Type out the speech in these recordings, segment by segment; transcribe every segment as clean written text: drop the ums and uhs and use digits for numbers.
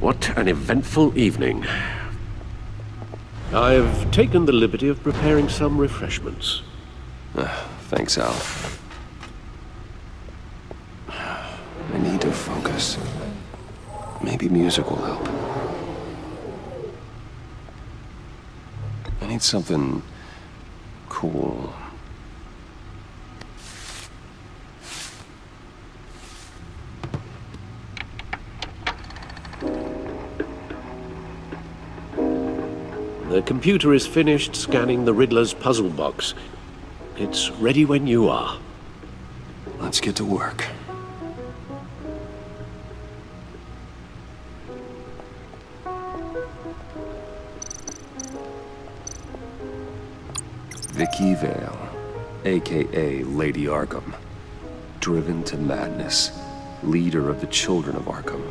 What an eventful evening. I've taken the liberty of preparing some refreshments. Thanks, Al. I need to focus. Maybe music will help. I need something cool. The computer is finished scanning the Riddler's puzzle box. It's ready when you are. Let's get to work. Vicky Vale, aka Lady Arkham. Driven to madness. Leader of the Children of Arkham.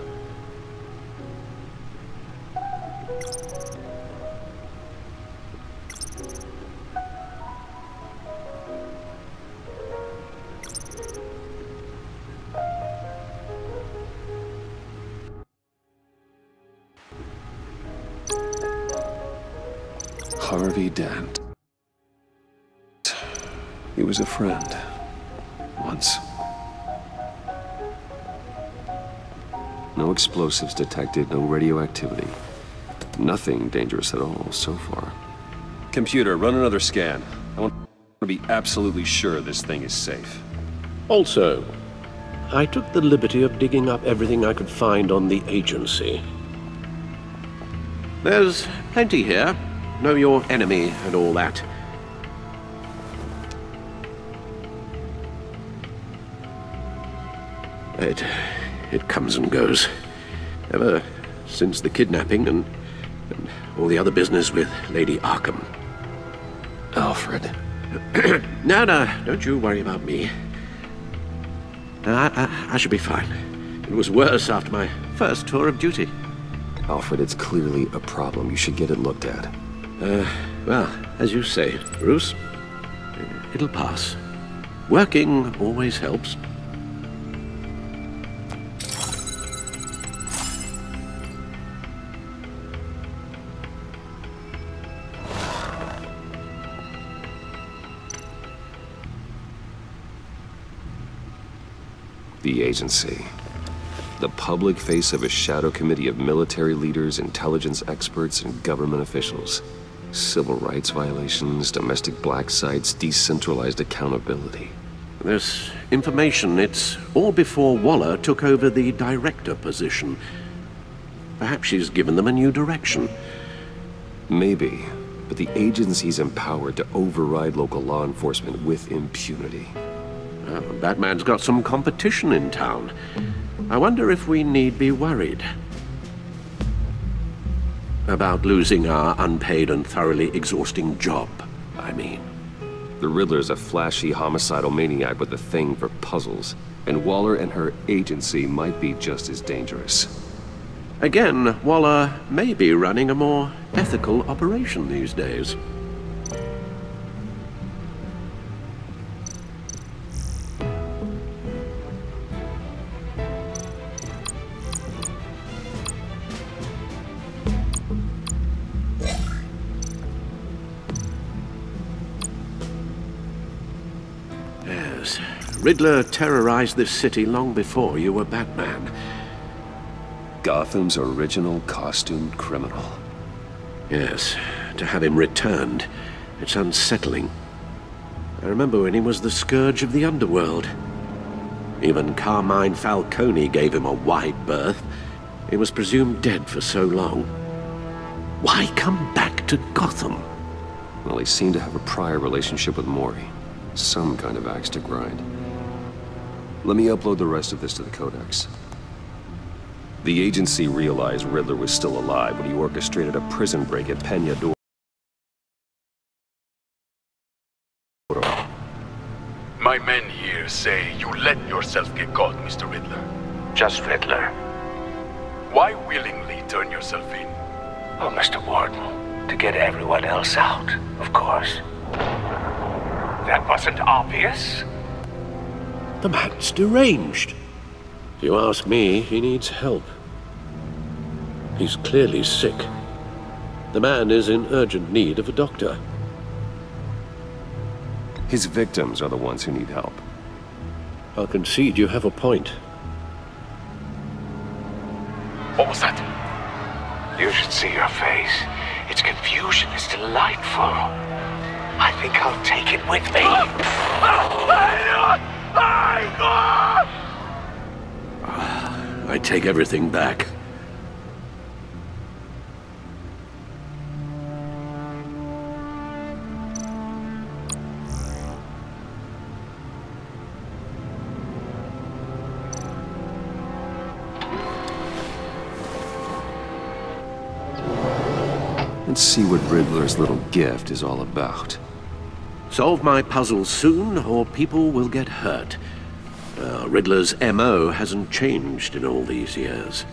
Harvey Dent. He was a friend. Once. No explosives detected, no radioactivity. Nothing dangerous at all so far. Computer, run another scan. I want to be absolutely sure this thing is safe. Also, I took the liberty of digging up everything I could find on the agency. There's plenty here. Know your enemy and all that. It comes and goes. Ever since the kidnapping and all the other business with Lady Arkham. Alfred. No, don't you worry about me. I should be fine. It was worse after my first tour of duty. Alfred, it's clearly a problem. You should get it looked at. Well, as you say, Bruce, it'll pass. Working always helps. The agency. The public face of a shadow committee of military leaders, intelligence experts, and government officials. Civil rights violations, domestic black sites, decentralized accountability. This information, it's all before Waller took over the director position. Perhaps she's given them a new direction. Maybe, but the agency's empowered to override local law enforcement with impunity. Batman's got some competition in town. I wonder if we need be worried about losing our unpaid and thoroughly exhausting job, I mean. The Riddler's a flashy homicidal maniac with a thing for puzzles, and Waller and her agency might be just as dangerous. Again, Waller may be running a more ethical operation these days. Riddler terrorized this city long before you were Batman. Gotham's original costumed criminal. Yes, to have him returned, it's unsettling. I remember when he was the scourge of the underworld. Even Carmine Falcone gave him a wide berth. He was presumed dead for so long. Why come back to Gotham? Well, he seemed to have a prior relationship with Mori. Some kind of axe to grind. Let me upload the rest of this to the Codex. The agency realized Riddler was still alive when he orchestrated a prison break at Peñador. My men here say you let yourself get caught, Mr. Riddler. Just Riddler. Why willingly turn yourself in? Oh, Mr. Warden, to get everyone else out, of course. That wasn't obvious. The man's deranged. If you ask me, he needs help. He's clearly sick. The man is in urgent need of a doctor. His victims are the ones who need help. I'll concede you have a point. What was that? You should see your face. Its confusion is delightful. I think I'll take it with me. I take everything back. Let's see what Riddler's little gift is all about. Solve my puzzle soon, or people will get hurt. Riddler's MO hasn't changed in all these years.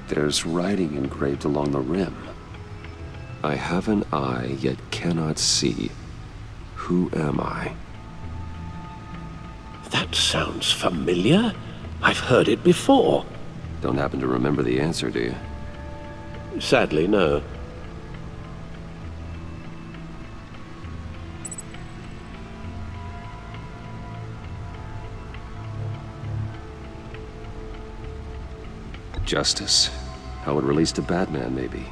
There's writing engraved along the rim. I have an eye, yet cannot see. Who am I? That sounds familiar. I've heard it before. Don't happen to remember the answer, do you? Sadly, no. Justice. How it relates to Batman, maybe.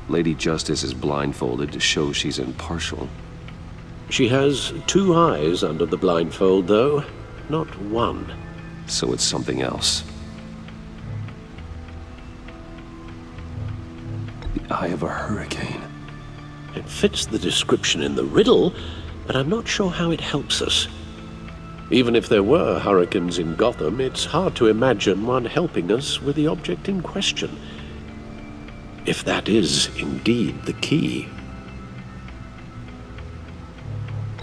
Lady Justice is blindfolded to show she's impartial. She has two eyes under the blindfold, though, not one. So it's something else. The eye of a hurricane. It fits the description in the riddle, but I'm not sure how it helps us. Even if there were hurricanes in Gotham, it's hard to imagine one helping us with the object in question. If that is indeed the key.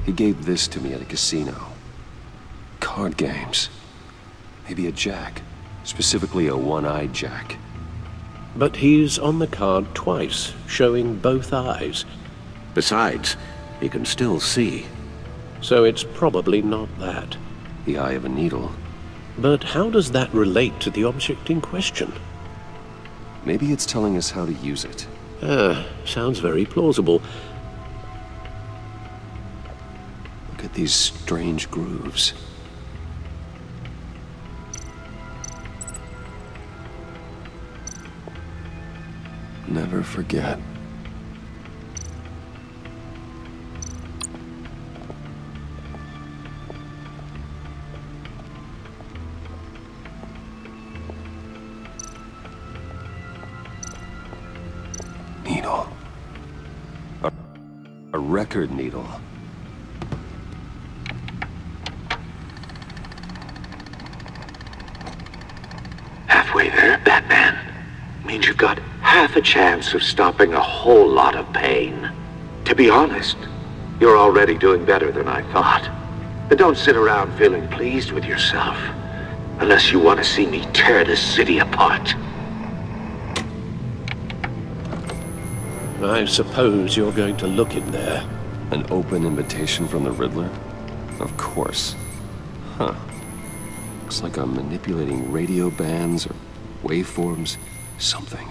He gave this to me at a casino. Card games. Maybe a jack. Specifically a one-eyed jack. But he's on the card twice, showing both eyes. Besides, he can still see. So it's probably not that. The eye of a needle. But how does that relate to the object in question? Maybe it's telling us how to use it. Sounds very plausible. Look at these strange grooves. Never forget. Needle. record needle. Halfway there, Batman. Means you've got half a chance of stopping a whole lot of pain. To be honest, you're already doing better than I thought. But don't sit around feeling pleased with yourself, unless you want to see me tear this city apart. I suppose you're going to look in there. An open invitation from the Riddler? Of course. Huh. Looks like I'm manipulating radio bands or waveforms. Something.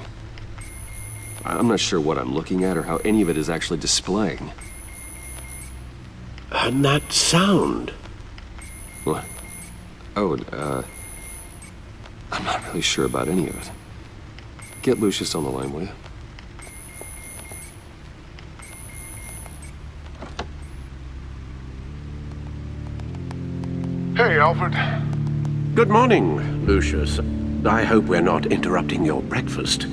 I'm not sure what I'm looking at or how any of it is actually displaying. And that sound. What? Oh, I'm not really sure about any of it. Get Lucius on the line, will you? Hey, Alfred. Good morning, Lucius. I hope we're not interrupting your breakfast.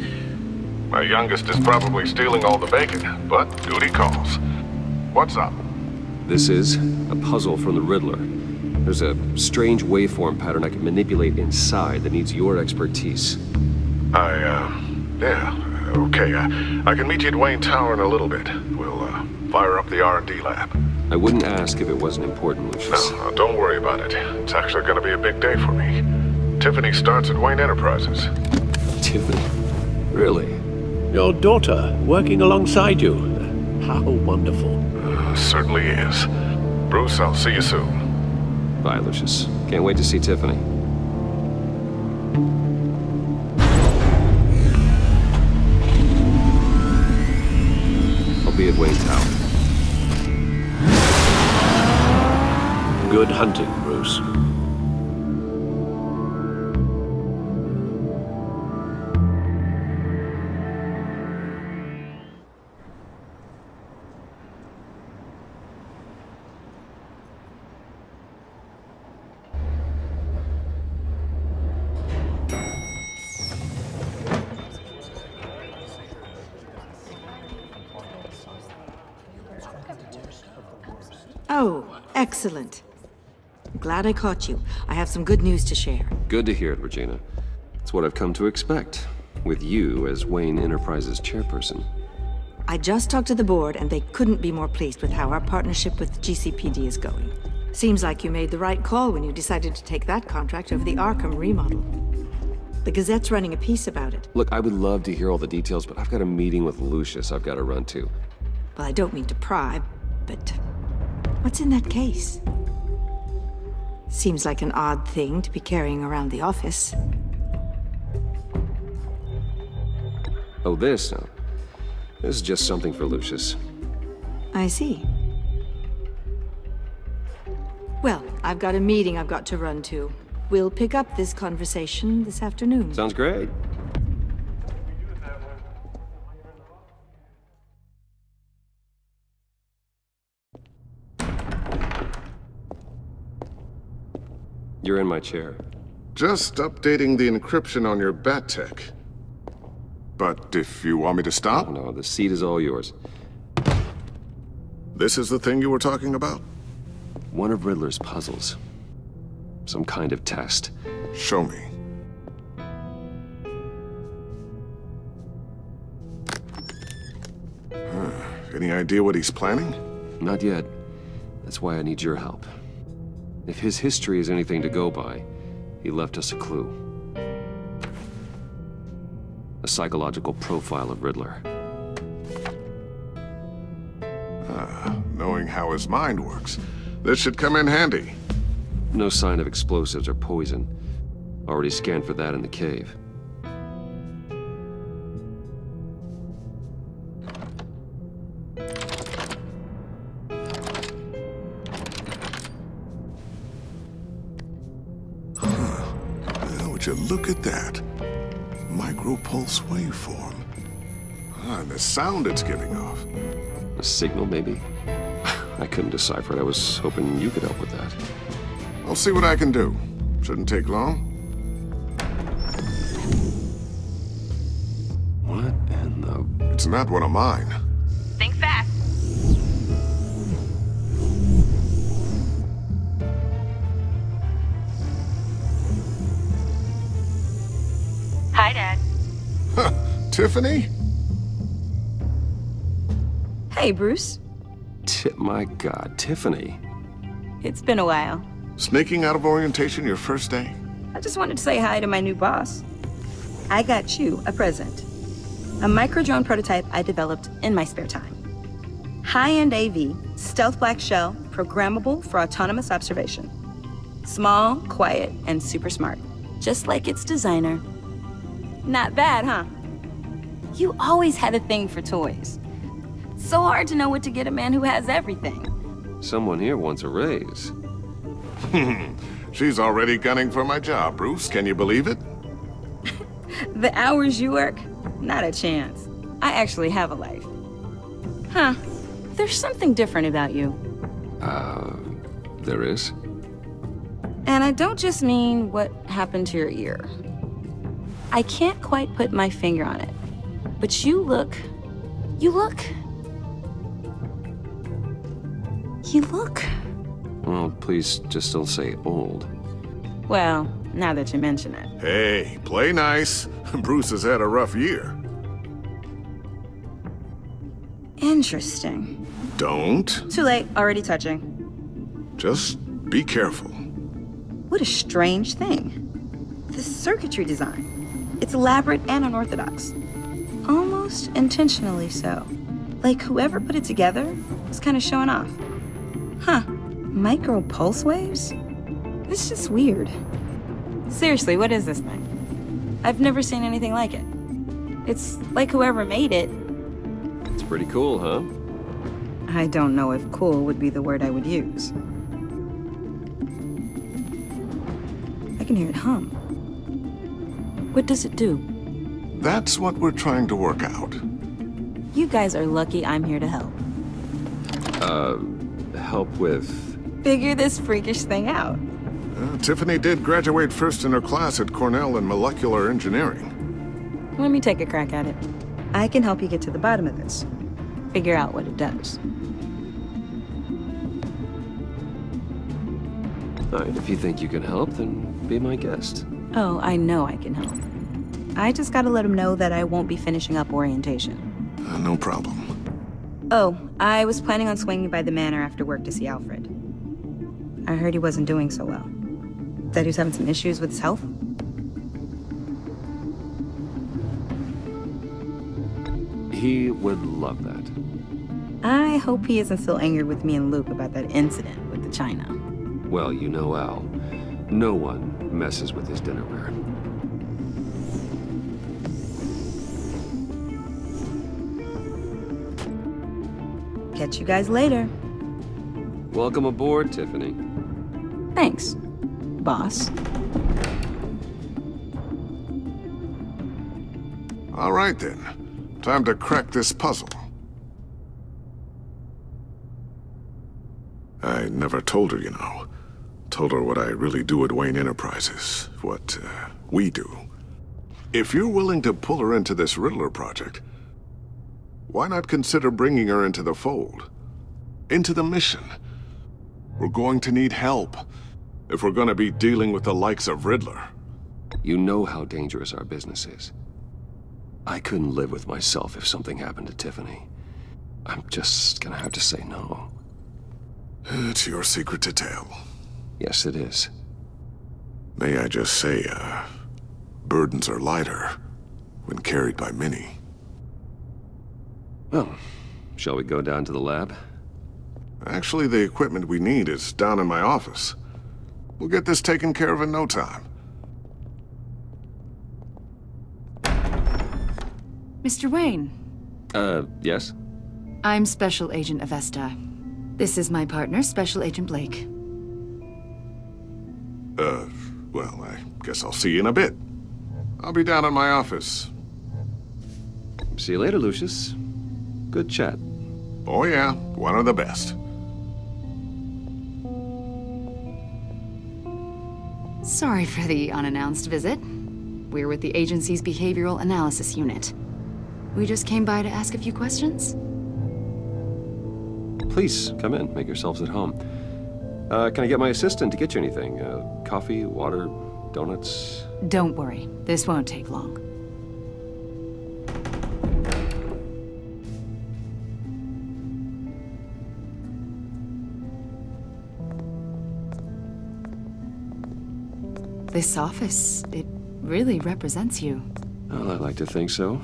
My youngest is probably stealing all the bacon, but duty calls. What's up? This is a puzzle from the Riddler. There's a strange waveform pattern I can manipulate inside that needs your expertise. Yeah, okay. I can meet you at Wayne Tower in a little bit. We'll, fire up the R&D lab. I wouldn't ask if it wasn't important, Lucius. No, don't worry about it. It's actually gonna be a big day for me. Tiffany starts at Wayne Enterprises. Tiffany? Really? Your daughter working alongside you. How wonderful. Certainly is. Bruce, I'll see you soon. Bye, Lucius. Can't wait to see Tiffany. I'll be at Wayne Tower. Good hunting, Bruce. Oh, excellent. I'm glad I caught you. I have some good news to share. Good to hear it, Regina. It's what I've come to expect, with you as Wayne Enterprises chairperson. I just talked to the board, and they couldn't be more pleased with how our partnership with GCPD is going. Seems like you made the right call when you decided to take that contract over the Arkham remodel. The Gazette's running a piece about it. Look, I would love to hear all the details, but I've got a meeting with Lucius I've got to run to. Well, I don't mean to pry, but what's in that case? Seems like an odd thing to be carrying around the office. Oh, this? No. This is just something for Lucius. I see. Well, I've got a meeting I've got to run to. We'll pick up this conversation this afternoon. Sounds great. You're in my chair. Just updating the encryption on your bat tech. But if you want me to stop, Oh, no, the seat is all yours. this is the thing you were talking about? One of Riddler's puzzles. Some kind of test. Show me. Any idea what he's planning? Not yet. That's why I need your help. If his history is anything to go by, he left us a clue. A psychological profile of Riddler. Knowing how his mind works, this should come in handy. No sign of explosives or poison. Already scanned for that in the cave. Would you look at that? Micropulse waveform. And the sound it's giving off. A signal, maybe? I couldn't decipher it. I was hoping you could help with that. I'll see what I can do. Shouldn't take long. What in the... It's not one of mine. Think fast. Tiffany? Hey, Bruce. My God, Tiffany. It's been a while. Sneaking out of orientation your first day? I just wanted to say hi to my new boss. I got you a present. A micro-drone prototype I developed in my spare time. High-end AV, stealth black shell, programmable for autonomous observation. Small, quiet, and super smart. Just like its designer. Not bad, huh? You always had a thing for toys. So hard to know what to get a man who has everything. Someone here wants a raise. She's already gunning for my job, Bruce. Can you believe it? The hours you work? Not a chance. I actually have a life. Huh. There's something different about you. There is? And I don't just mean what happened to your ear. I can't quite put my finger on it. But you look... Well, please just don't say old. Well, now that you mention it. Hey, play nice. Bruce has had a rough year. Interesting. Don't. Too late, already touching. Just be careful. What a strange thing. The circuitry design. It's elaborate and unorthodox. Almost intentionally so. Like whoever put it together was kind of showing off. Huh. Micro pulse waves? It's just weird. Seriously, what is this thing? I've never seen anything like it. It's like whoever made it. It's pretty cool, huh? I don't know if cool would be the word I would use. I can hear it hum. What does it do? That's what we're trying to work out. You guys are lucky I'm here to help. Help with... Figure this freakish thing out. Tiffany did graduate first in her class at Cornell in molecular engineering. Let me take a crack at it. I can help you get to the bottom of this. Figure out what it does. All right, if you think you can help, then be my guest. Oh, I know I can help. I just gotta let him know that I won't be finishing up orientation. No problem. Oh, I was planning on swinging by the manor after work to see Alfred. I heard he wasn't doing so well. That he was having some issues with his health. He would love that. I hope he isn't still angry with me and Luke about that incident with the china. Well, you know Al. No one messes with his dinnerware. Catch you guys later. Welcome aboard, Tiffany. Thanks, boss. All right, then. Time to crack this puzzle. I never told her, you know. Told her what I really do at Wayne Enterprises. What, we do. If you're willing to pull her into this Riddler project, why not consider bringing her into the fold? Into the mission? We're going to need help if we're going to be dealing with the likes of Riddler. You know how dangerous our business is. I couldn't live with myself if something happened to Tiffany. I'm just gonna have to say no. It's your secret to tell. Yes, it is. May I just say, burdens are lighter when carried by many. Well, shall we go down to the lab? Actually, the equipment we need is down in my office. We'll get this taken care of in no time. Mr. Wayne. Yes? I'm Special Agent Avesta. This is my partner, Special Agent Blake. Well, I guess I'll see you in a bit. I'll be down in my office. See you later, Lucius. Good chat. Oh yeah, one of the best. Sorry for the unannounced visit. We're with the agency's Behavioral Analysis Unit. We just came by to ask a few questions. Please, come in. Make yourselves at home. Can I get my assistant to get you anything? Coffee, water, donuts? Don't worry, this won't take long. This office, it really represents you. Well, I like to think so.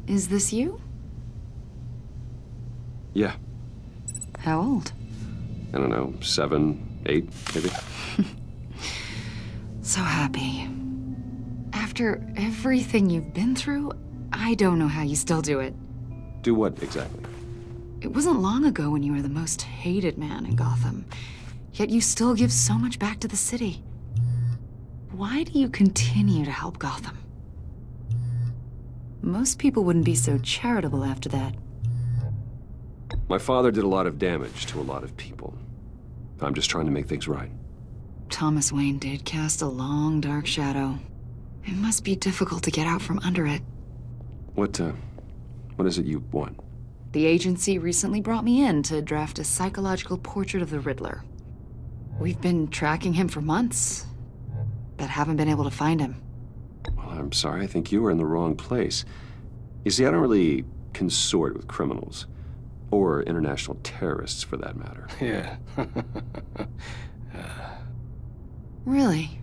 Is this you? Yeah. How old? I don't know, 7, 8, maybe? So happy. After everything you've been through, I don't know how you still do it. Do what, exactly? It wasn't long ago when you were the most hated man in Gotham, yet you still give so much back to the city. Why do you continue to help Gotham? Most people wouldn't be so charitable after that. My father did a lot of damage to a lot of people. I'm just trying to make things right. Thomas Wayne did cast a long, dark shadow. It must be difficult to get out from under it. What is it you want? The agency recently brought me in to draft a psychological portrait of the Riddler. We've been tracking him for months, but haven't been able to find him. Well, I'm sorry, I think you were in the wrong place. You see, I don't really consort with criminals. Or international terrorists, for that matter. Yeah. Really?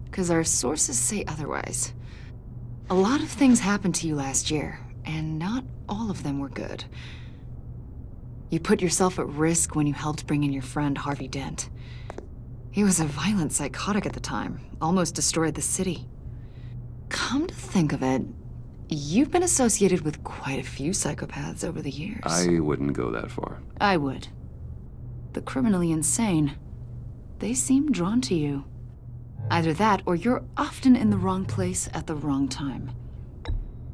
Because our sources say otherwise. A lot of things happened to you last year, and not all of them were good. You put yourself at risk when you helped bring in your friend Harvey Dent. He was a violent psychotic at the time, almost destroyed the city. Come to think of it, you've been associated with quite a few psychopaths over the years. I wouldn't go that far. I would. The criminally insane. They seem drawn to you. Either that, or you're often in the wrong place at the wrong time.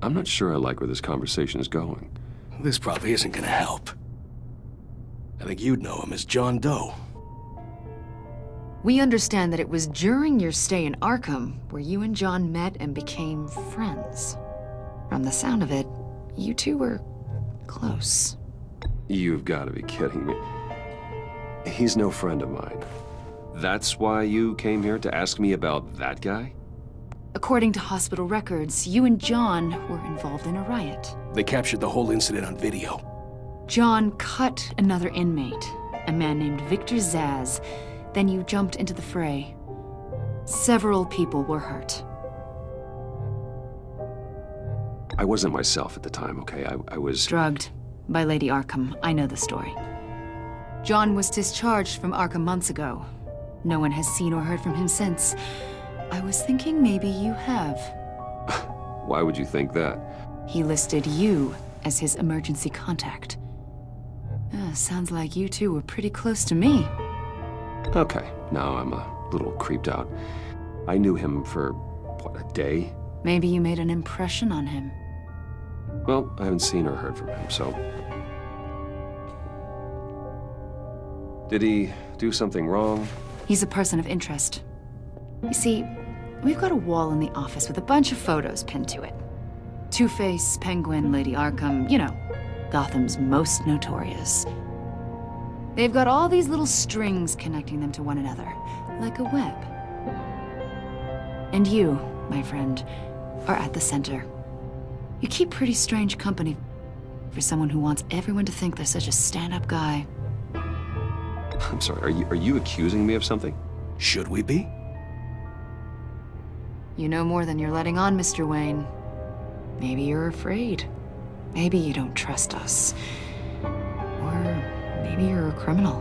I'm not sure I like where this conversation is going. This probably isn't gonna help. I think you'd know him as John Doe. We understand that it was during your stay in Arkham where you and John met and became friends. From the sound of it, you two were close. You've got to be kidding me. He's no friend of mine. That's why you came here to ask me about that guy? According to hospital records, you and John were involved in a riot. They captured the whole incident on video. John cut another inmate, a man named Victor Zsasz. Then you jumped into the fray. Several people were hurt. I wasn't myself at the time, okay? I was... drugged by Lady Arkham. I know the story. John was discharged from Arkham months ago. No one has seen or heard from him since. I was thinking maybe you have. Why would you think that? He listed you as his emergency contact. Sounds like you two were pretty close to me. Okay, now I'm a little creeped out. I knew him for, what, a day? Maybe you made an impression on him. Well, I haven't seen or heard from him, so... Did he do something wrong? He's a person of interest. You see, we've got a wall in the office with a bunch of photos pinned to it. Two-Face, Penguin, Lady Arkham, you know, Gotham's most notorious. They've got all these little strings connecting them to one another, like a web. And you, my friend, are at the center. You keep pretty strange company for someone who wants everyone to think they're such a stand-up guy. I'm sorry, are you accusing me of something? Should we be? You know more than you're letting on, Mr. Wayne. Maybe you're afraid. Maybe you don't trust us. Or maybe you're a criminal,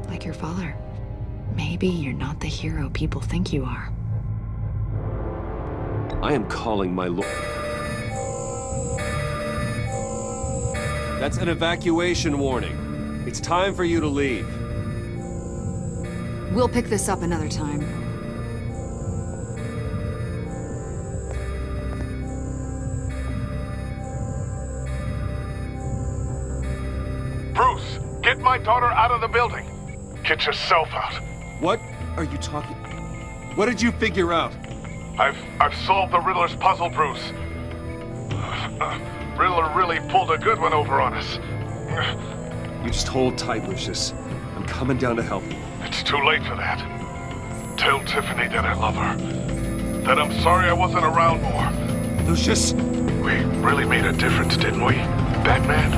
like your father. Maybe you're not the hero people think you are. I am calling my lord. That's an evacuation warning. It's time for you to leave. We'll pick this up another time. Bruce, get my daughter out of the building. Get yourself out. What are you talking? What did you figure out? I've solved the Riddler's puzzle, Bruce. Riddler really pulled a good one over on us. You just hold tight, Lucius. I'm coming down to help you. It's too late for that. Tell Tiffany that I love her. That I'm sorry I wasn't around more. Lucius! We really made a difference, didn't we, Batman?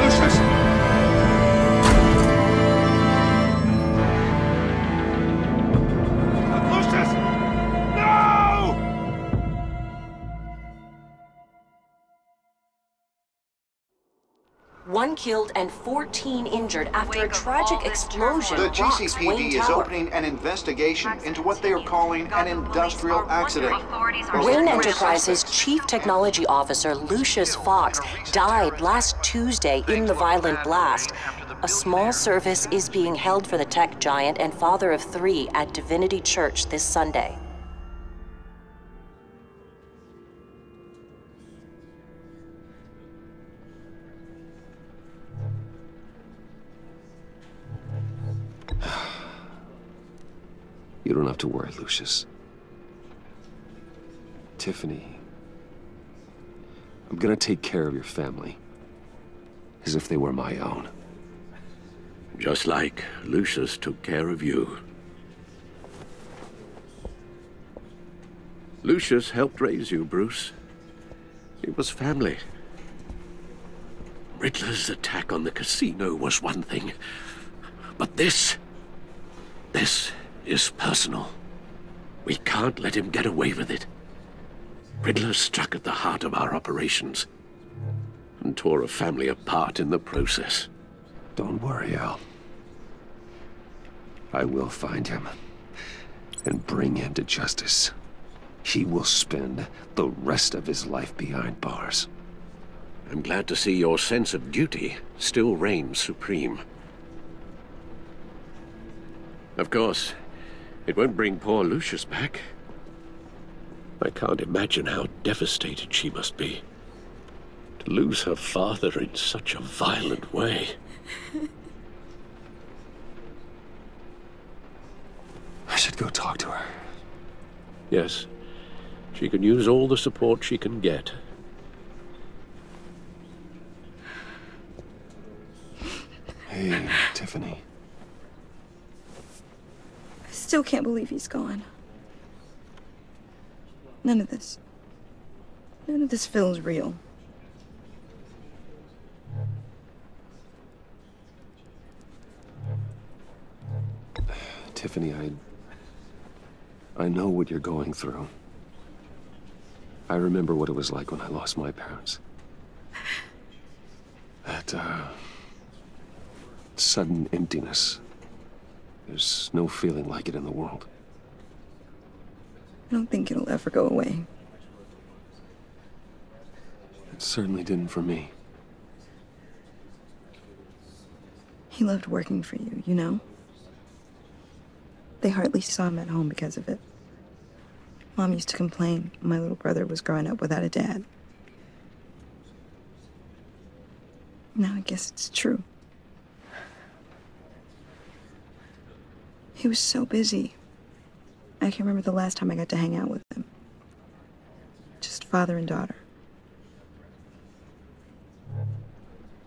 Lucius! 1 killed and 14 injured after a tragic explosion The rocks Wayne GCPD is Tower. opening an investigation into what they are calling an industrial accident. Wayne Enterprises' Chief Technology Officer Lucius Fox died last Tuesday in the violent blast. A small service is being held for the tech giant and father of 3 at Divinity Church this Sunday. You don't have to worry, Lucius. Tiffany, I'm gonna take care of your family, as if they were my own. Just like Lucius took care of you. Lucius helped raise you, Bruce. It was family. Riddler's attack on the casino was one thing, but this is personal. We can't let him get away with it. Riddler struck at the heart of our operations and tore a family apart in the process. Don't worry, Al. I will find him and bring him to justice. He will spend the rest of his life behind bars. I'm glad to see your sense of duty still reigns supreme. Of course, it won't bring poor Lucius back. I can't imagine how devastated she must be. To lose her father in such a violent way. I should go talk to her. Yes, she can use all the support she can get. Hey, Tiffany. I still can't believe he's gone. None of this feels real. Tiffany, I know what you're going through. I remember what it was like when I lost my parents. That, sudden emptiness. There's no feeling like it in the world. I don't think it'll ever go away. It certainly didn't for me. He loved working for you, you know? They hardly saw him at home because of it. Mom used to complain my little brother was growing up without a dad. Now I guess it's true. He was so busy. I can't remember the last time I got to hang out with him. Just father and daughter.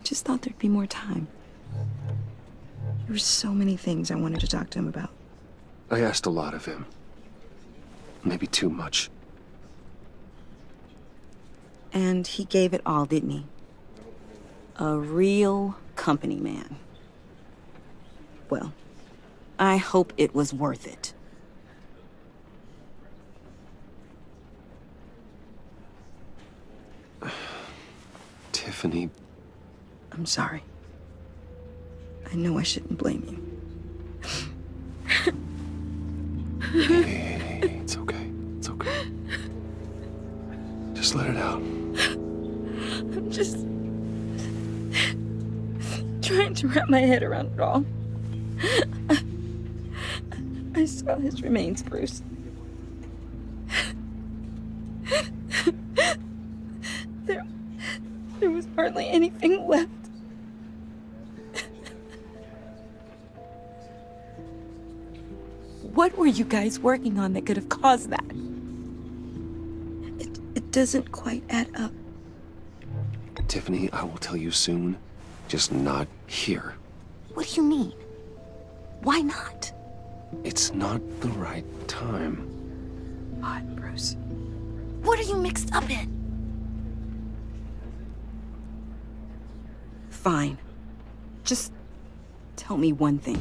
Just thought there'd be more time. There were so many things I wanted to talk to him about. I asked a lot of him. Maybe too much. And he gave it all, didn't he? A real company man. Well, I hope it was worth it. Tiffany. I'm sorry. I know I shouldn't blame you. Hey, it's okay. It's okay. Just let it out. I'm just trying to wrap my head around it all. I saw his remains, Bruce. There was hardly anything left. What were you guys working on that could have caused that? It doesn't quite add up. Tiffany, I will tell you soon. Just not here. What do you mean? Why not? It's not the right time. What, Bruce? What are you mixed up in? Fine. Just tell me one thing.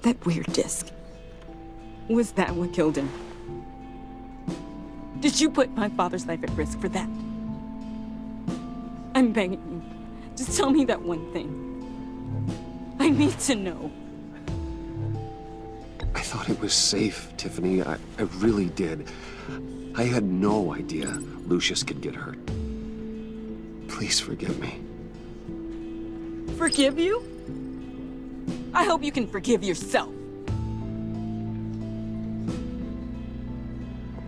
That weird disc. Was that what killed him? Did you put my father's life at risk for that? I'm begging you. Just tell me that one thing. I need to know. I thought it was safe, Tiffany. I really did. I had no idea Lucius could get hurt. Please forgive me. Forgive you? I hope you can forgive yourself.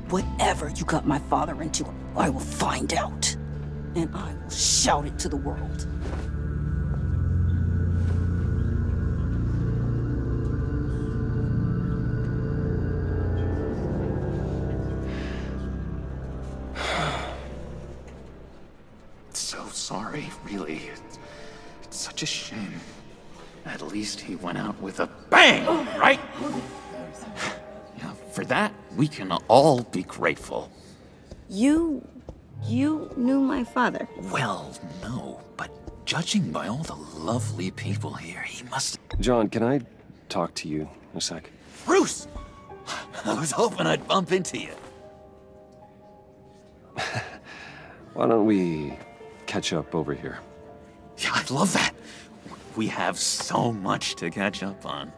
Whatever you got my father into, I will find out. And I will shout it to the world. So sorry, really. It's such a shame. At least he went out with a bang, right? Yeah, for that, we can all be grateful. You knew my father? Well, no, but judging by all the lovely people here, he must... John, can I talk to you a sec? Bruce! I was hoping I'd bump into you. Why don't we catch up over here? Yeah, I'd love that. We have so much to catch up on.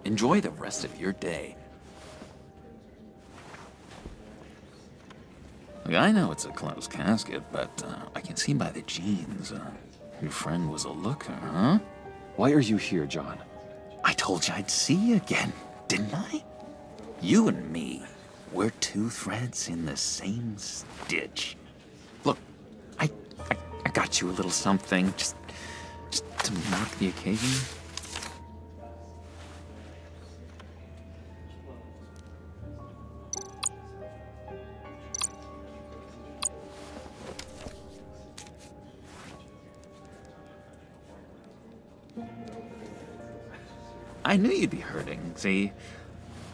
Enjoy the rest of your day. Look, I know it's a closed casket, but I can see by the jeans, your friend was a looker, huh? Why are you here, John? I told you I'd see you again, didn't I? You and me, we're two threads in the same stitch. Look, I got you a little something, just to mark the occasion. I knew you'd be hurting, see?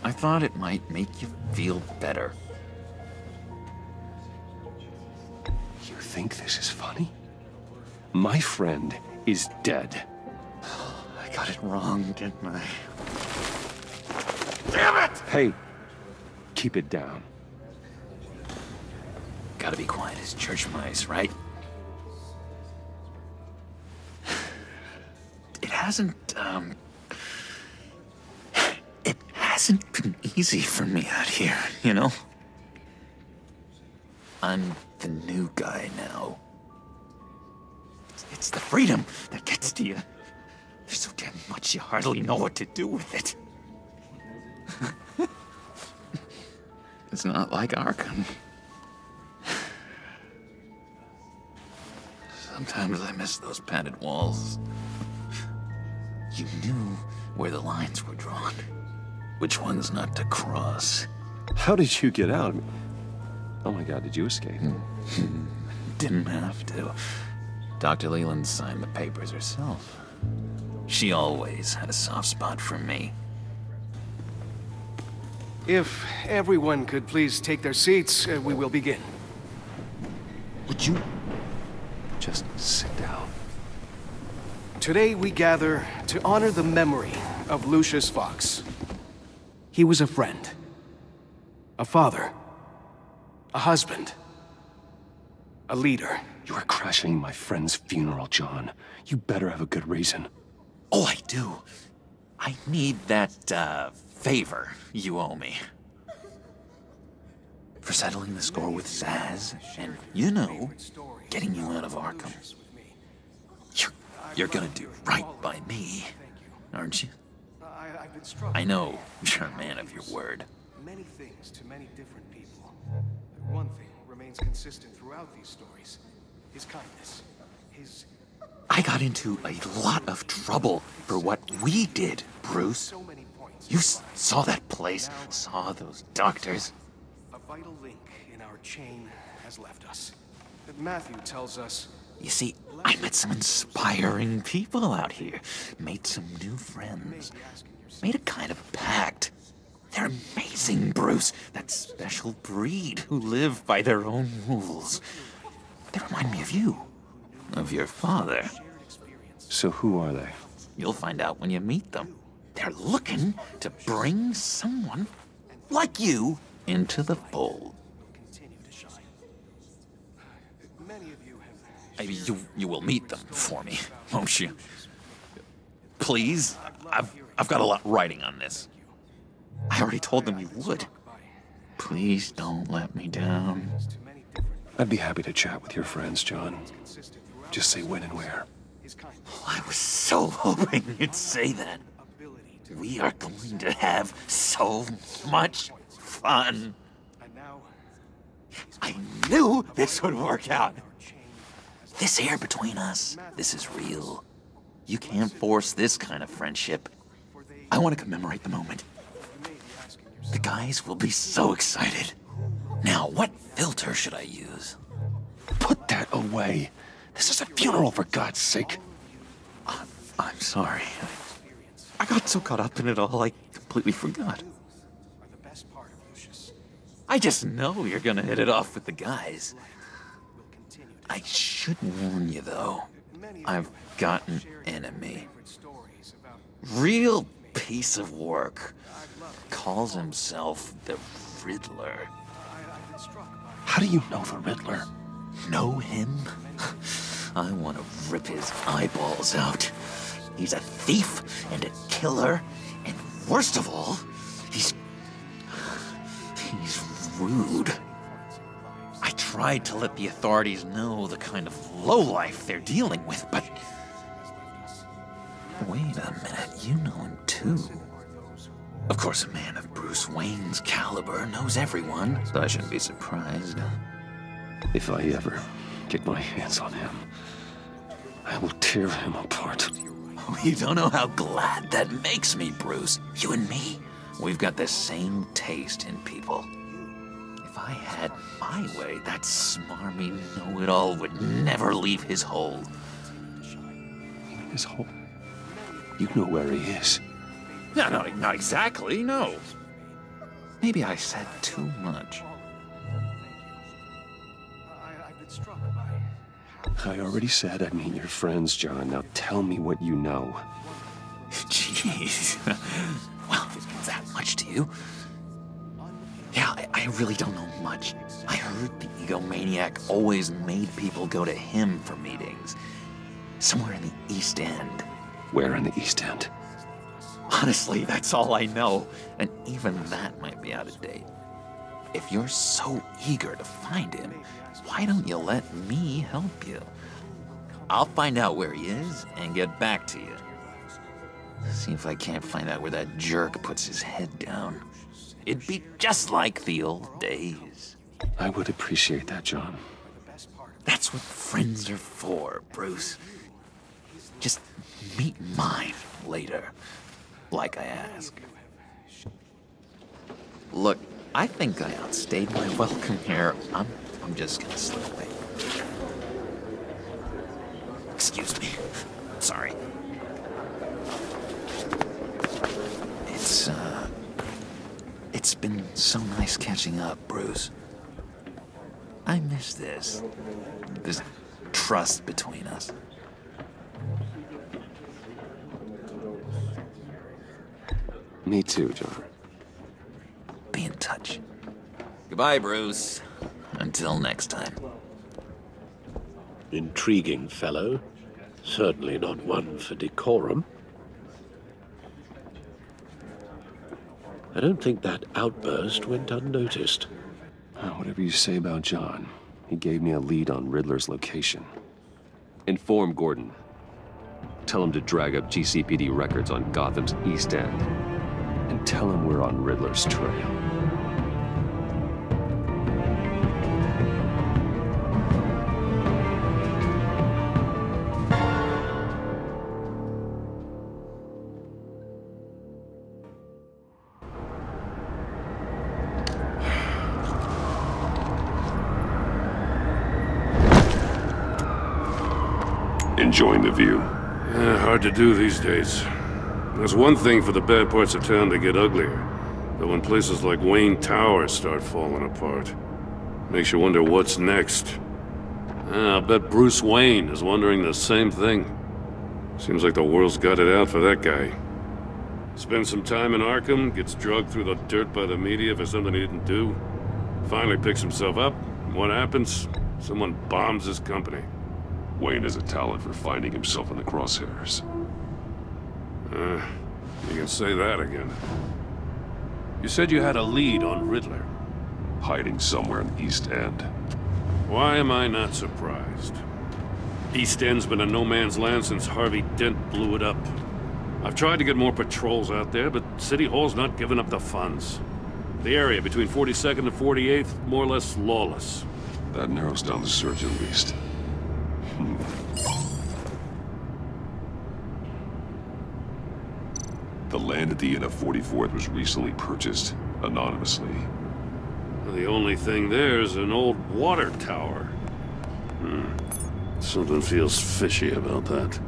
I thought it might make you feel better. You think this is funny? My friend is dead. I got it wrong, didn't I? Damn it! Hey, keep it down. Gotta be quiet as church mice, right? It hasn't been easy for me out here, you know? I'm the new guy now. It's the freedom that gets to you. There's so damn much you hardly know what to do with it. It's not like Arkham. Sometimes I miss those padded walls. You knew where the lines were drawn. Which ones not to cross. How did you get out? Oh my God, did you escape? Didn't have to. Dr. Leland signed the papers herself. She always had a soft spot for me. If everyone could please take their seats, we will begin. Would you just sit down? Today we gather to honor the memory of Lucius Fox. He was a friend, a father, a husband, a leader. You are crashing my friend's funeral, John. You better have a good reason. Oh, I do. I need that, favor you owe me. For settling the score with Zaz, and, you know, getting you out of Arkham. You're gonna do right by me, aren't you? I know you're a man of your word. Many things to many different people. But one thing remains consistent throughout these stories. His kindness. His... I got into a lot of trouble for what we did, Bruce. You saw that place, saw those doctors. A vital link in our chain has left us. That Matthew tells us... You see, I met some inspiring people out here. Made some new friends. Made a kind of pact. They're amazing, Bruce. That special breed who live by their own rules. They remind me of you. Of your father. So who are they? You'll find out when you meet them. They're looking to bring someone like you into the fold. You will meet them for me, won't you? Please? I've got a lot riding on this. I already told them you would. Please don't let me down. I'd be happy to chat with your friends, John. Just say when and where. I was so hoping you'd say that. We are going to have so much fun. I knew this would work out. This air between us, this is real. You can't force this kind of friendship. I want to commemorate the moment. The guys will be so excited. Now, what filter should I use? Put that away. This is a funeral, for God's sake. I'm sorry. I got so caught up in it all, I completely forgot. I just know you're gonna hit it off with the guys. I should warn you, though. I've got an enemy. Real piece of work. Calls himself the Riddler. How do you know the Riddler? Know him? I want to rip his eyeballs out. He's a thief and a killer, and worst of all, he's rude. I tried to let the authorities know the kind of lowlife they're dealing with, but... Wait a minute, you know him too. Of course, a man of Bruce Wayne's caliber knows everyone, so I shouldn't be surprised. If I ever get my hands on him, I will tear him apart. Oh, you don't know how glad that makes me, Bruce. You and me, we've got the same taste in people. If I had my way, that smarmy know-it-all would never leave his hole. His hole? You know where he is. No, not exactly, no. Maybe I said too much. I already said I'd meet your friends, John. Now tell me what you know. Jeez. Well, if it means that much to you. Yeah, I really don't know much. I heard the egomaniac always made people go to him for meetings. Somewhere in the East End. Where in the East End? Honestly, that's all I know. And even that might be out of date. If you're so eager to find him, why don't you let me help you? I'll find out where he is and get back to you. See if I can't find out where that jerk puts his head down. It'd be just like the old days. I would appreciate that, John. That's what friends are for, Bruce. Just meet mine later, like I asked. Look, I think I outstayed my welcome here. I'm just gonna slip away. Excuse me. Sorry. It's been so nice catching up, Bruce. I miss this. This trust between us. Me too, John. Be in touch. Goodbye, Bruce. Until next time. Intriguing fellow. Certainly not one for decorum. I don't think that outburst went unnoticed. Whatever you say about John, he gave me a lead on Riddler's location. Inform Gordon. Tell him to drag up GCPD records on Gotham's East End. And tell him we're on Riddler's trail. Enjoying the view? Yeah, hard to do these days. There's one thing for the bad parts of town to get uglier, but when places like Wayne Tower start falling apart, makes you wonder what's next. I'll bet Bruce Wayne is wondering the same thing. Seems like the world's got it out for that guy. Spends some time in Arkham, gets drugged through the dirt by the media for something he didn't do. Finally picks himself up, and what happens? Someone bombs his company. Wayne has a talent for finding himself in the crosshairs. You can say that again. You said you had a lead on Riddler. Hiding somewhere in East End. Why am I not surprised? East End's been a no-man's land since Harvey Dent blew it up. I've tried to get more patrols out there, but City Hall's not giving up the funds. The area between 42nd and 48th, more or less lawless. That narrows down the search at least. The land at the end of 44th was recently purchased, anonymously. The only thing there is an old water tower. Something feels fishy about that.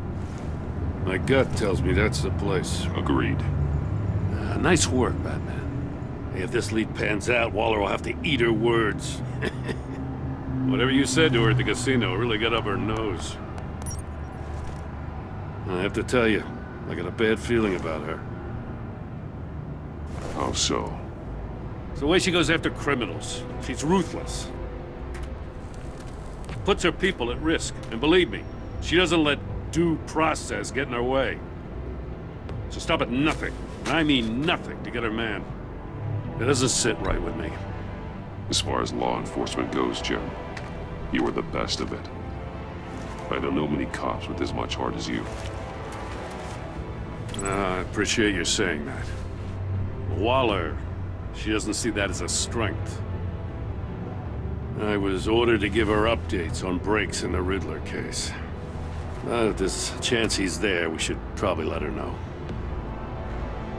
My gut tells me that's the place. Agreed. Nice work, Batman. If this lead pans out, Waller will have to eat her words. Whatever you said to her at the casino really got up her nose. I have to tell you, I got a bad feeling about her. How so? It's the way she goes after criminals. She's ruthless. Puts her people at risk. And believe me, she doesn't let due process get in her way. She'll stop at nothing, and I mean nothing, to get her man. It doesn't sit right with me. As far as law enforcement goes, Jim, you are the best of it. I don't know many cops with as much heart as you. I appreciate you saying that. Waller, she doesn't see that as a strength. I was ordered to give her updates on breaks in the Riddler case. If there's a chance he's there, we should probably let her know.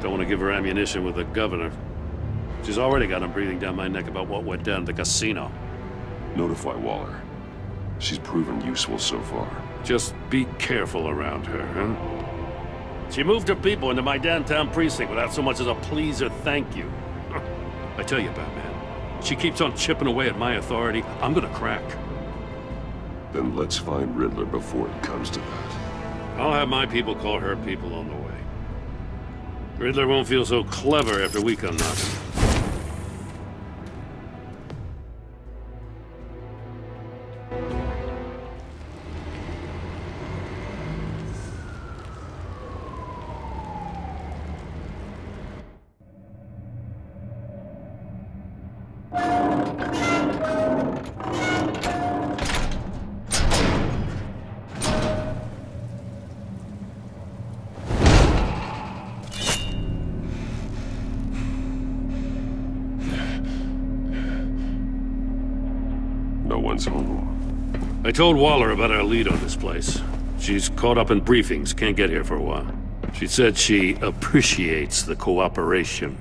Don't want to give her ammunition with the governor. She's already got him breathing down my neck about what went down at the casino. Notify Waller. She's proven useful so far. Just be careful around her, huh? She moved her people into my downtown precinct without so much as a please or thank you. I tell you, Batman, she keeps on chipping away at my authority, I'm gonna crack. Then let's find Riddler before it comes to that. I'll have my people call her people on the way. Riddler won't feel so clever after we come knocking. Home. I told Waller about our lead on this place. She's caught up in briefings, can't get here for a while. She said she appreciates the cooperation.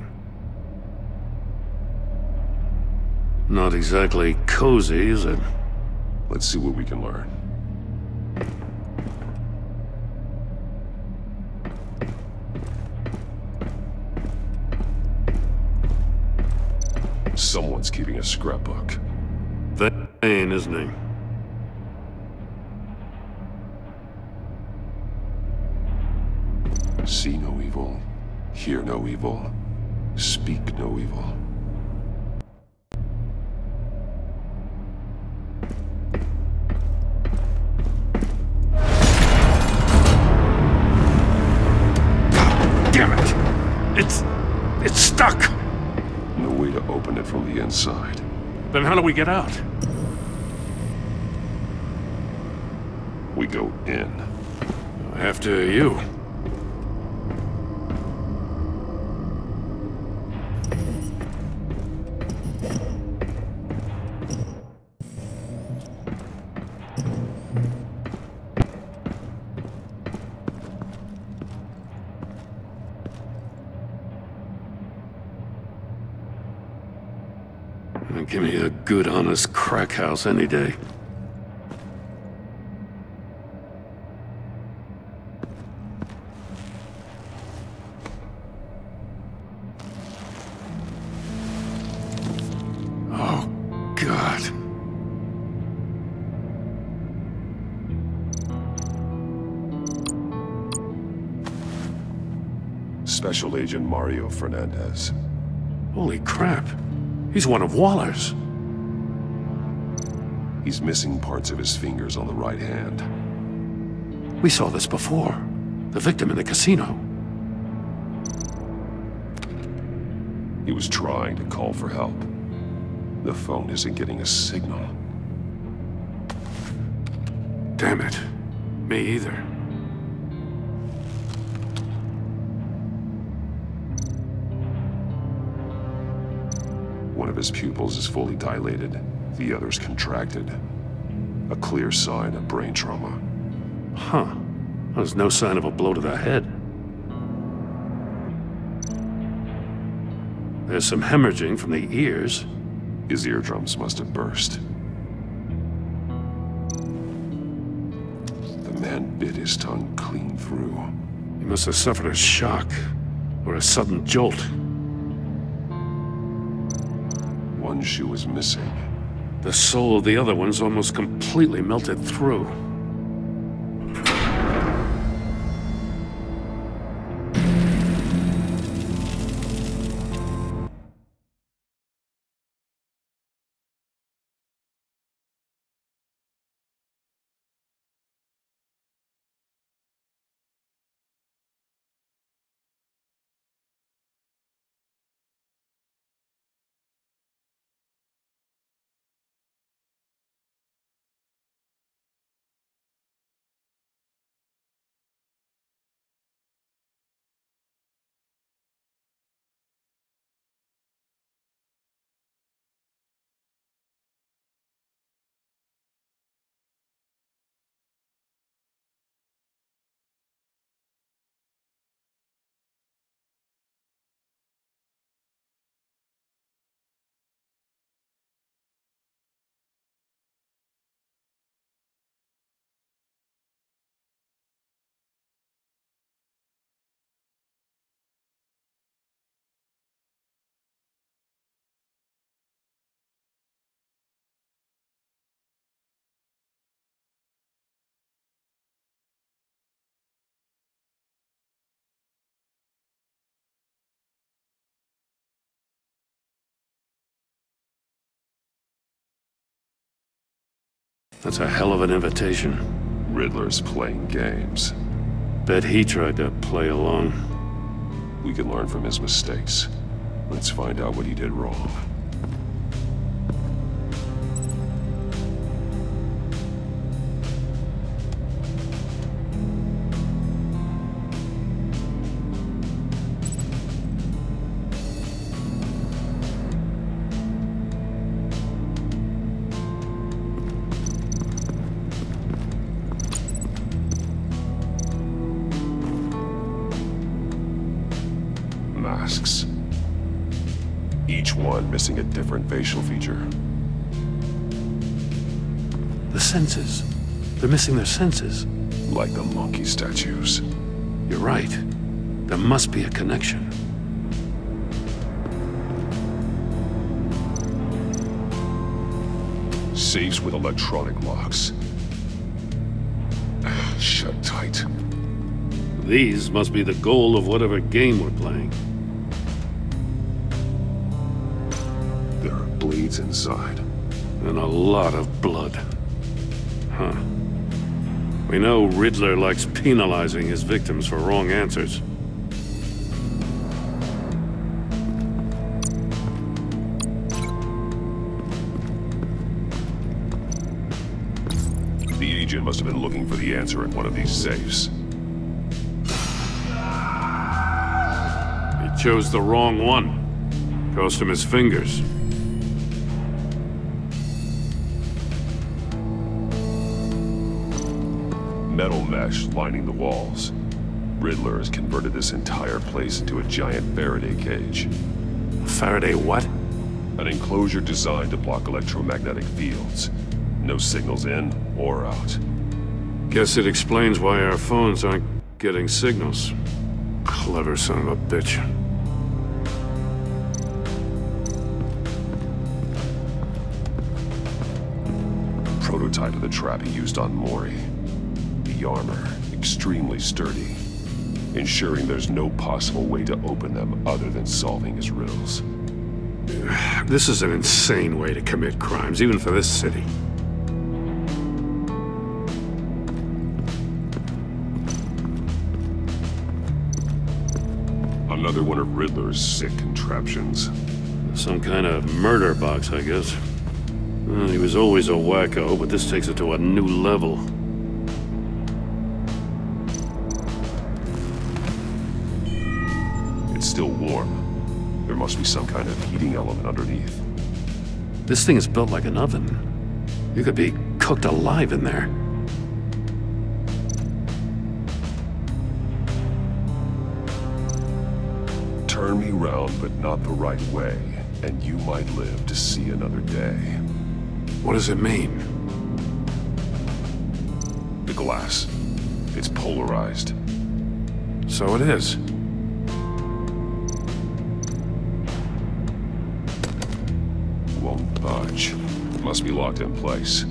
Not exactly cozy, is it? Let's see what we can learn. Someone's keeping a scrapbook. Thane, isn't he? See no evil, hear no evil, speak no evil. God damn it! It's stuck! No way to open it from the inside. Then how do we get out? We go in. After you. Give me a good, honest crack house any day. Oh, God. Special Agent Mario Fernandez. Holy crap. He's one of Waller's. He's missing parts of his fingers on the right hand. We saw this before. The victim in the casino. He was trying to call for help. The phone isn't getting a signal. Damn it. Me either. One of his pupils is fully dilated, the other's contracted. A clear sign of brain trauma. Huh. There's no sign of a blow to the head. There's some hemorrhaging from the ears. His eardrums must have burst. The man bit his tongue clean through. He must have suffered a shock, or a sudden jolt. One shoe was missing. The sole of the other one's almost completely melted through. That's a hell of an invitation. Riddler's playing games. Bet he tried to play along. We can learn from his mistakes. Let's find out what he did wrong. Masks. Each one missing a different facial feature. The senses. They're missing their senses. Like the monkey statues. You're right. There must be a connection. Safes with electronic locks. Shut tight. These must be the goal of whatever game we're playing. There are bleeds inside. And a lot of blood. Huh. We know Riddler likes penalizing his victims for wrong answers. The agent must have been looking for the answer in one of these safes. He chose the wrong one. Cost him his fingers. Metal mesh lining the walls. Riddler has converted this entire place into a giant Faraday cage. Faraday what? An enclosure designed to block electromagnetic fields. No signals in or out. Guess it explains why our phones aren't getting signals. Clever son of a bitch. Prototype of the trap he used on Mori. The armor, extremely sturdy, ensuring there's no possible way to open them other than solving his riddles. This is an insane way to commit crimes, even for this city. another one of Riddler's sick contraptions. Some kind of murder box, I guess. Well, he was always a wacko, but this takes it to a new level. It's still warm. There must be some kind of heating element underneath. This thing is built like an oven. You could be cooked alive in there. Turn me round, but not the right way, and you might live to see another day. What does it mean? The glass. It's polarized. So it is. Won't budge. Must be locked in place.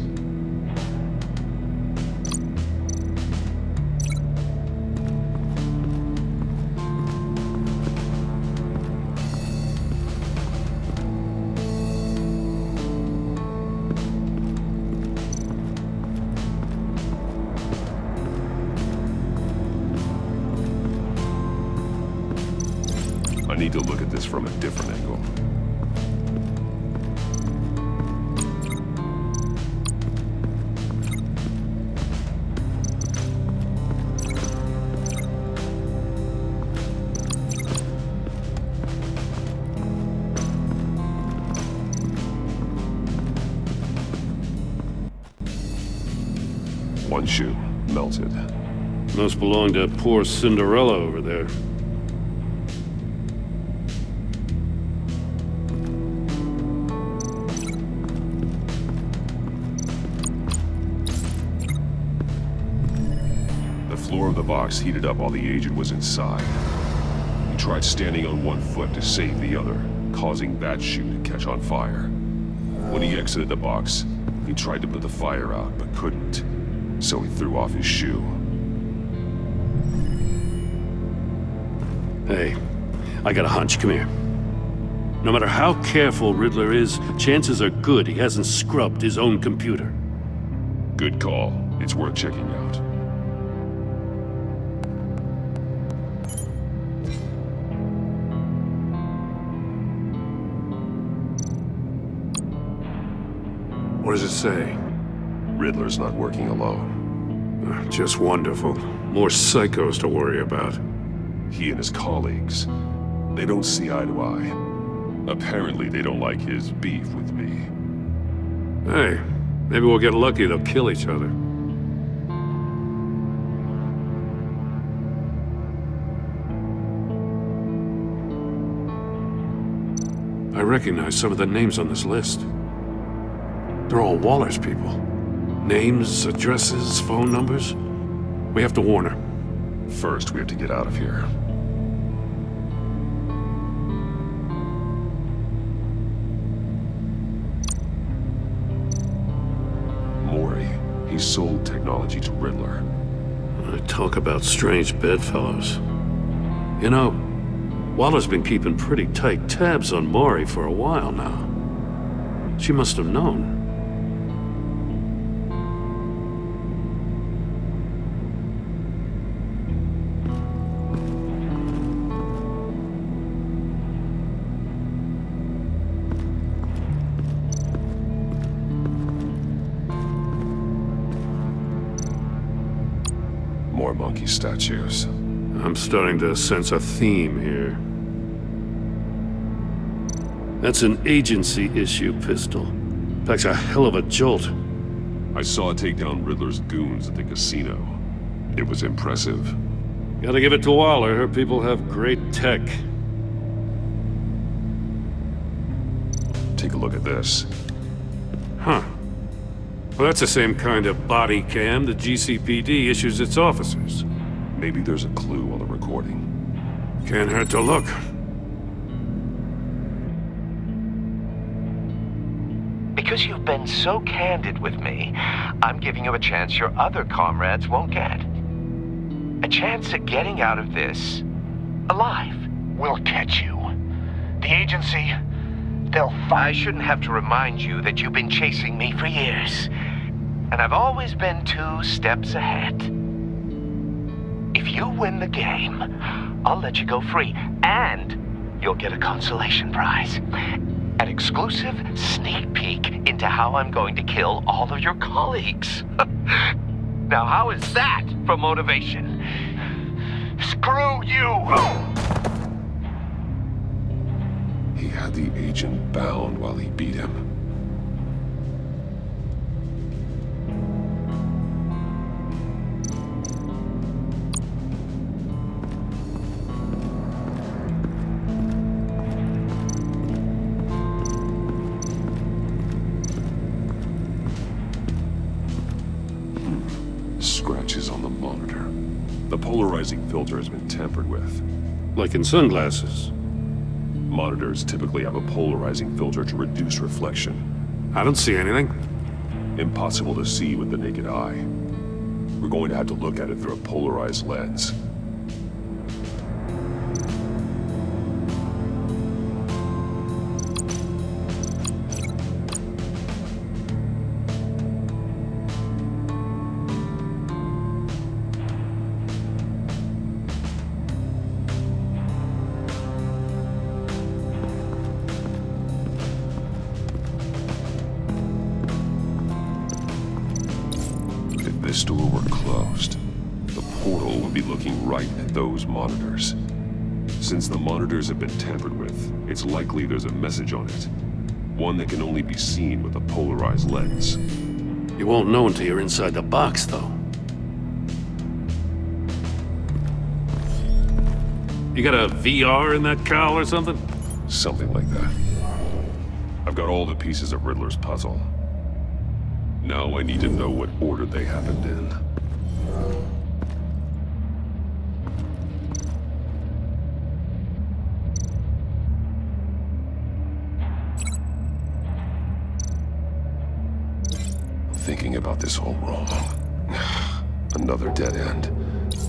I need to look at this from a different angle. One shoe, melted. Must belong to poor Cinderella over there. The floor of the box heated up while the agent was inside. He tried standing on one foot to save the other, causing that shoe to catch on fire. When he exited the box, he tried to put the fire out, but couldn't. So he threw off his shoe. Hey, I got a hunch. Come here. No matter how careful Riddler is, chances are good he hasn't scrubbed his own computer. Good call. It's worth checking out. What does it say? Riddler's not working alone. Just wonderful. More psychos to worry about. He and his colleagues, they don't see eye to eye. Apparently they don't like his beef with me. Hey, maybe we'll get lucky they'll kill each other. I recognize some of the names on this list. They're all Waller's people. Names, addresses, phone numbers. We have to warn her. First, we have to get out of here. Mori, he sold technology to Riddler. Talk about strange bedfellows. You know, Waller's been keeping pretty tight tabs on Mori for a while now. She must have known. More monkey statues. I'm starting to sense a theme here. That's an agency-issue pistol. Packs a hell of a jolt. I saw it take down Riddler's goons at the casino. It was impressive. Gotta give it to Waller. Her people have great tech. Take a look at this. Huh. Well, that's the same kind of body cam the GCPD issues its officers. Maybe there's a clue on the recording. Can't hurt to look. Because you've been so candid with me, I'm giving you a chance your other comrades won't get. A chance at getting out of this alive. We'll catch you. The agency, they'll find... I shouldn't have to remind you that you've been chasing me for years. And I've always been 2 steps ahead. If you win the game, I'll let you go free, and you'll get a consolation prize. An exclusive sneak peek into how I'm going to kill all of your colleagues. Now, how is that for motivation? Screw you! He had the agent bound while he beat him. Scratches on the monitor. The polarizing filter has been tampered with. Like in sunglasses. Monitors typically have a polarizing filter to reduce reflection. I don't see anything. Impossible to see with the naked eye. We're going to have to look at it through a polarized lens. This door were closed, the portal would be looking right at those monitors. Since the monitors have been tampered with, it's likely there's a message on it. One that can only be seen with a polarized lens. You won't know until you're inside the box, though. You got a VR in that cowl or something? Something like that. I've got all the pieces of Riddler's puzzle. Now I need to know what order they happened in. I'm thinking about this all wrong. Another dead end.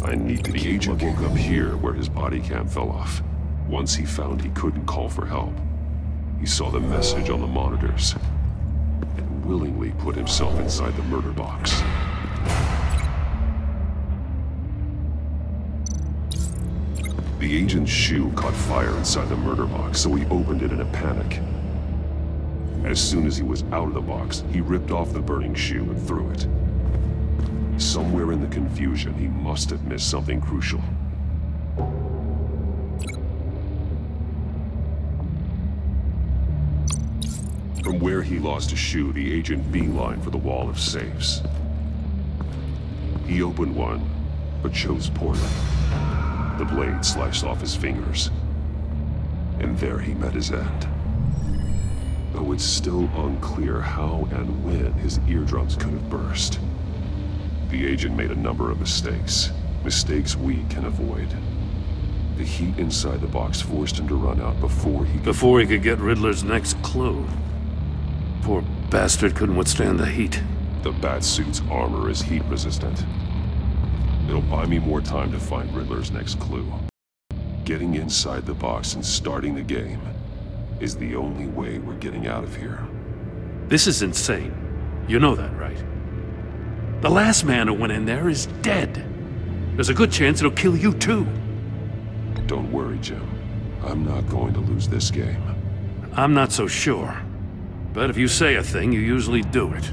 I need to keep agent woke up here where his body cam fell off. Once he found he couldn't call for help, he saw the message on the monitors. Willingly put himself inside the murder box. The agent's shoe caught fire inside the murder box, so he opened it in a panic. As soon as he was out of the box, he ripped off the burning shoe and threw it. Somewhere in the confusion, he must have missed something crucial. From where he lost a shoe, the agent beelined for the wall of safes. He opened one, but chose poorly. The blade sliced off his fingers. And there he met his end. Though it's still unclear how and when his eardrums could have burst. The agent made a number of mistakes. Mistakes we can avoid. The heat inside the box forced him to run out before he could get Riddler's next clue. Poor bastard couldn't withstand the heat. The Batsuit's armor is heat resistant. It'll buy me more time to find Riddler's next clue. Getting inside the box and starting the game is the only way we're getting out of here. This is insane. You know that, right? The last man who went in there is dead. There's a good chance it'll kill you too. Don't worry, Jim. I'm not going to lose this game. I'm not so sure. But if you say a thing, you usually do it.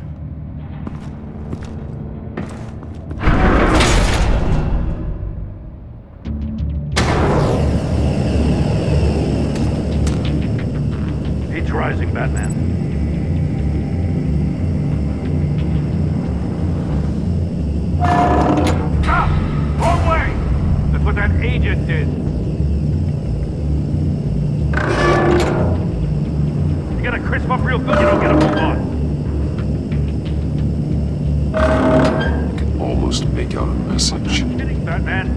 Heat's rising, Batman. Stop! Wrong way! That's what that agent did. You gotta crisp up real good, you don't get a move on. I can almost make out a message. Kidding, Batman.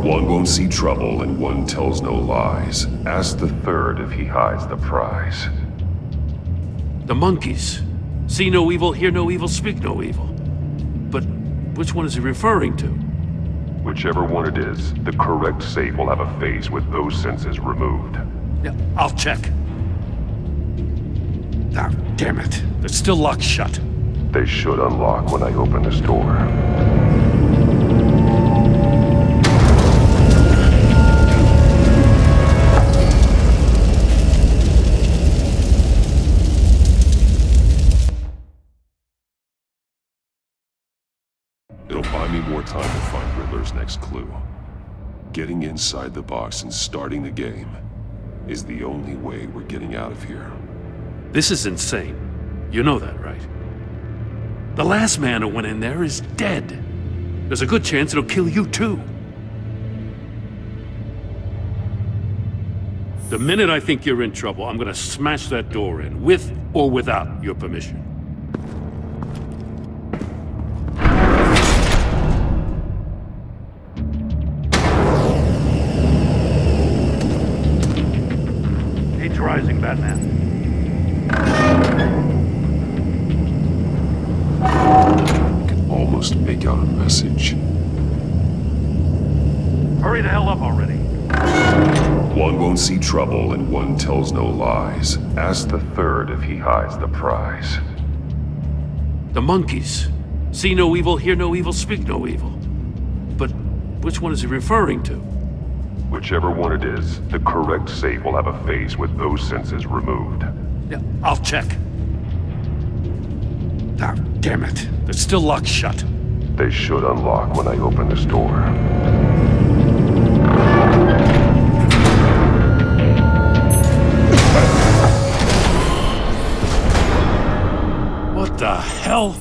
One won't see trouble and one tells no lies. Ask the third if he hides the prize. The monkeys. See no evil, hear no evil, speak no evil. But which one is he referring to? Whichever one it is, the correct safe will have a face with those senses removed. Yeah, I'll check. Ah, damn it. They're still locked shut. They should unlock when I open this door. next clue. Getting inside the box and starting the game is the only way we're getting out of here. This is insane. You know that, right? The last man who went in there is dead. There's a good chance it'll kill you too. The minute I think you're in trouble, I'm gonna smash that door in, with or without your permission. Age rising, Batman. I can almost make out a message. Hurry the hell up already. One won't see trouble and one tells no lies. Ask the third if he hides the prize. The monkeys. See no evil, hear no evil, speak no evil. But which one is he referring to? Whichever one it is, the correct safe will have a face with those senses removed. Yeah, I'll check. Ah, damn it. They're still locked shut. They should unlock when I open this door. What the hell?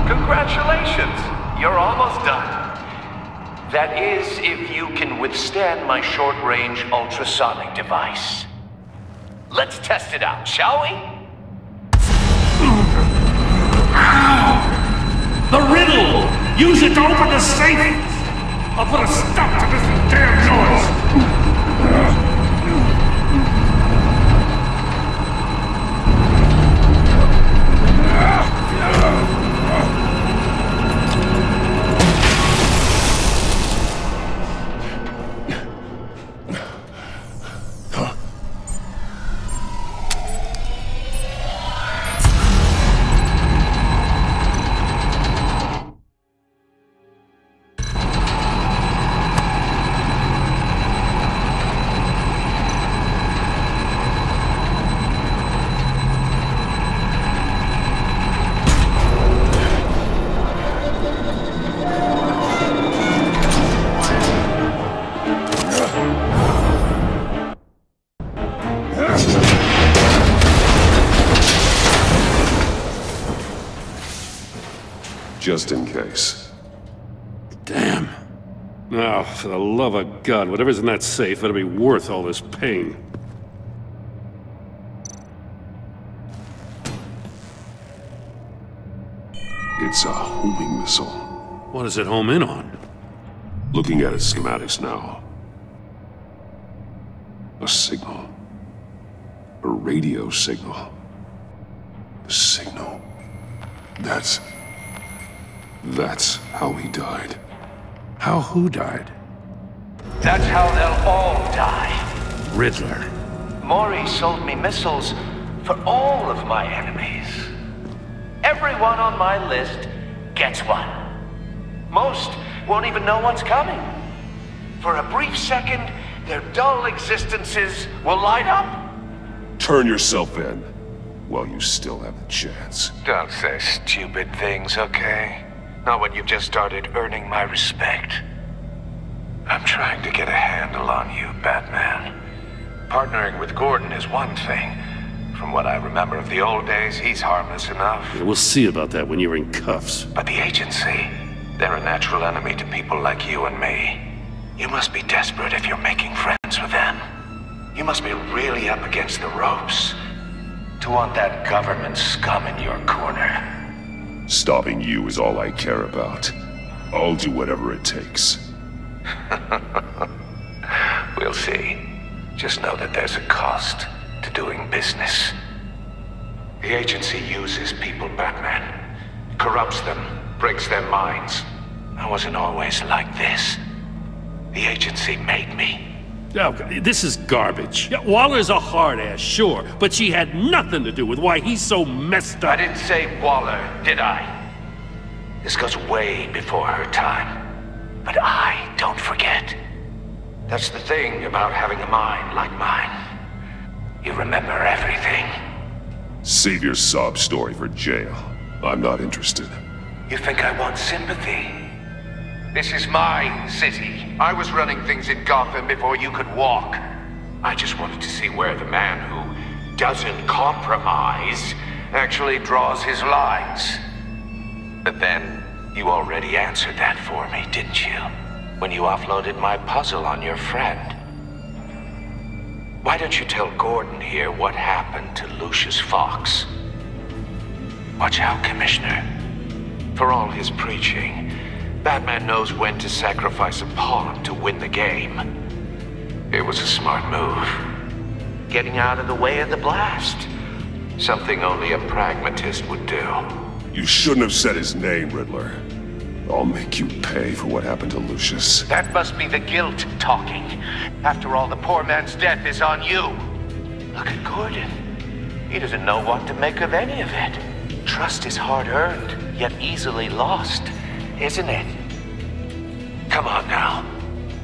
Congratulations! You're almost done. That is, if you can withstand my short-range ultrasonic device. Let's test it out, shall we? The riddle! Use it to open the safe! I'll put a stop to this damn noise! Just in case. Damn. Now, for the love of God, whatever's in that safe better be worth all this pain. It's a homing missile. What does it home in on? Looking at its schematics now. A signal. A radio signal. A signal. That's how he died. How who died? That's how they'll all die. Riddler. Maury sold me missiles for all of my enemies. Everyone on my list gets one. Most won't even know what's coming. For a brief second, their dull existences will light up. Turn yourself in while you still have the chance. Don't say stupid things, okay? Not when you've just started earning my respect. I'm trying to get a handle on you, Batman. Partnering with Gordon is one thing. From what I remember of the old days, he's harmless enough. Yeah, we'll see about that when you're in cuffs. But the agency, they're a natural enemy to people like you and me. You must be desperate if you're making friends with them. You must be really up against the ropes to want that government scum in your corner. Stopping you is all I care about. I'll do whatever it takes. We'll see. Just know that there's a cost to doing business. The agency uses people, Batman. Corrupts them, breaks their minds. I wasn't always like this. The agency made me. Okay, this is garbage. Yeah, Waller's a hard-ass, sure, but she had nothing to do with why he's so messed up. I didn't say Waller, did I? This goes way before her time. But I don't forget. That's the thing about having a mind like mine. You remember everything. Save your sob story for jail. I'm not interested. You think I want sympathy? This is my city. I was running things in Gotham before you could walk. I just wanted to see where the man who doesn't compromise actually draws his lines. But then, you already answered that for me, didn't you? When you offloaded my puzzle on your friend. Why don't you tell Gordon here what happened to Lucius Fox? Watch out, Commissioner. For all his preaching, Batman knows when to sacrifice a pawn to win the game. It was a smart move. Getting out of the way of the blast. Something only a pragmatist would do. You shouldn't have said his name, Riddler. I'll make you pay for what happened to Lucius. That must be the guilt talking. After all, the poor man's death is on you. Look at Gordon. He doesn't know what to make of any of it. Trust is hard-earned, yet easily lost, isn't it? Come on now.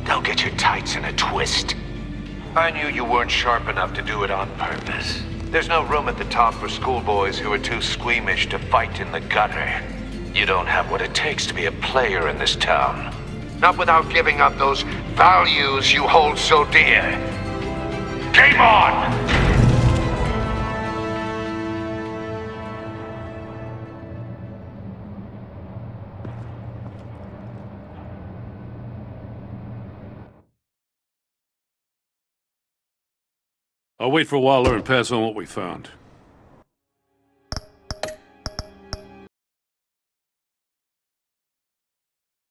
Don't get your tights in a twist. I knew you weren't sharp enough to do it on purpose. There's no room at the top for schoolboys who are too squeamish to fight in the gutter. You don't have what it takes to be a player in this town. Not without giving up those values you hold so dear. Game on! I'll wait for Waller and pass on what we found.